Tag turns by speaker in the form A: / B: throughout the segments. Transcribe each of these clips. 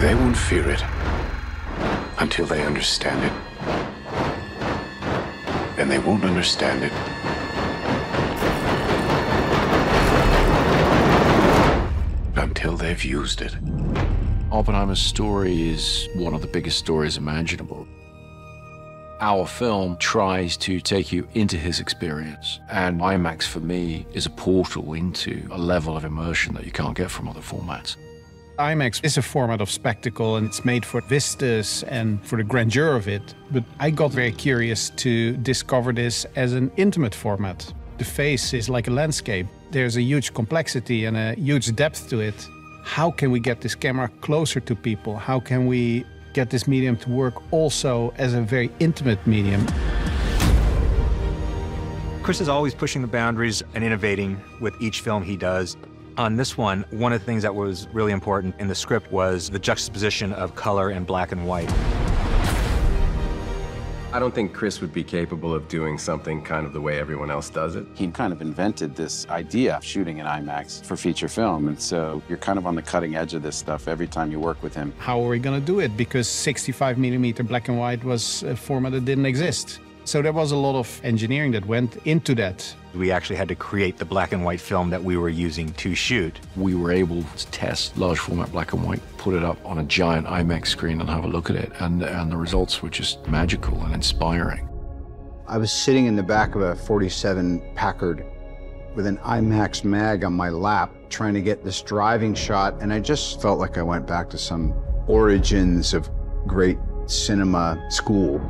A: They won't fear it until they understand it. And they won't understand it until they've used it.
B: Oppenheimer's story is one of the biggest stories imaginable. Our film tries to take you into his experience, and IMAX for me is a portal into a level of immersion that you can't get from other formats.
C: IMAX is a format of spectacle, and it's made for vistas and for the grandeur of it. But I got very curious to discover this as an intimate format. The face is like a landscape. There's a huge complexity and a huge depth to it. How can we get this camera closer to people? How can we get this medium to work also as a very intimate medium?
D: Chris is always pushing the boundaries and innovating with each film he does. On this one of the things that was really important in the script was the juxtaposition of color and black and white.
E: I don't think Chris would be capable of doing something kind of the way everyone else does it.
F: He kind of invented this idea of shooting in IMAX for feature film, and so you're kind of on the cutting edge of this stuff every time you work with him.
C: How are we going to do it? Because 65mm black and white was a format that didn't exist. So there was a lot of engineering that went into that.
D: We actually had to create the black and white film that we were using to shoot.
B: We were able to test large format black and white, put it up on a giant IMAX screen and have a look at it, and the results were just magical and inspiring.
G: I was sitting in the back of a 47 Packard with an IMAX mag on my lap trying to get this driving shot, and I just felt like I went back to some origins of great cinema school.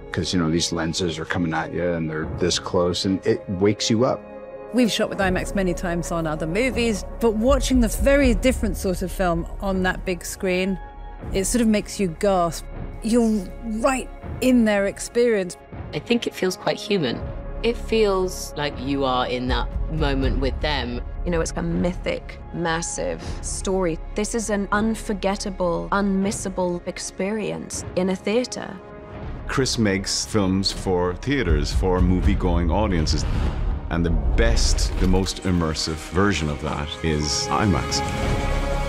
G: Because, you know, these lenses are coming at you and they're this close and it wakes you up.
H: We've shot with IMAX many times on other movies, but watching this very different sort of film on that big screen, it sort of makes you gasp. You're right in their experience.
I: I think it feels quite human. It feels like you are in that moment with them.
J: You know, it's a mythic, massive story. This is an unforgettable, unmissable experience in a theater.
K: Chris makes films for theaters, for movie-going audiences. And the best, the most immersive version of that is IMAX.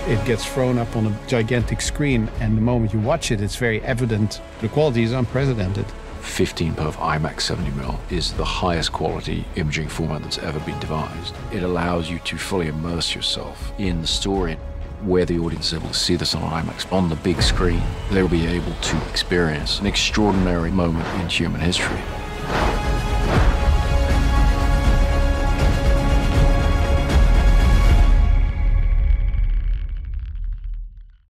C: It gets thrown up on a gigantic screen, and the moment you watch it, it's very evident. The quality is unprecedented.
B: 15 perf IMAX 70mm is the highest quality imaging format that's ever been devised. It allows you to fully immerse yourself in the story. Where the audience is able to see this on IMAX on the big screen, they'll be able to experience an extraordinary moment in human history.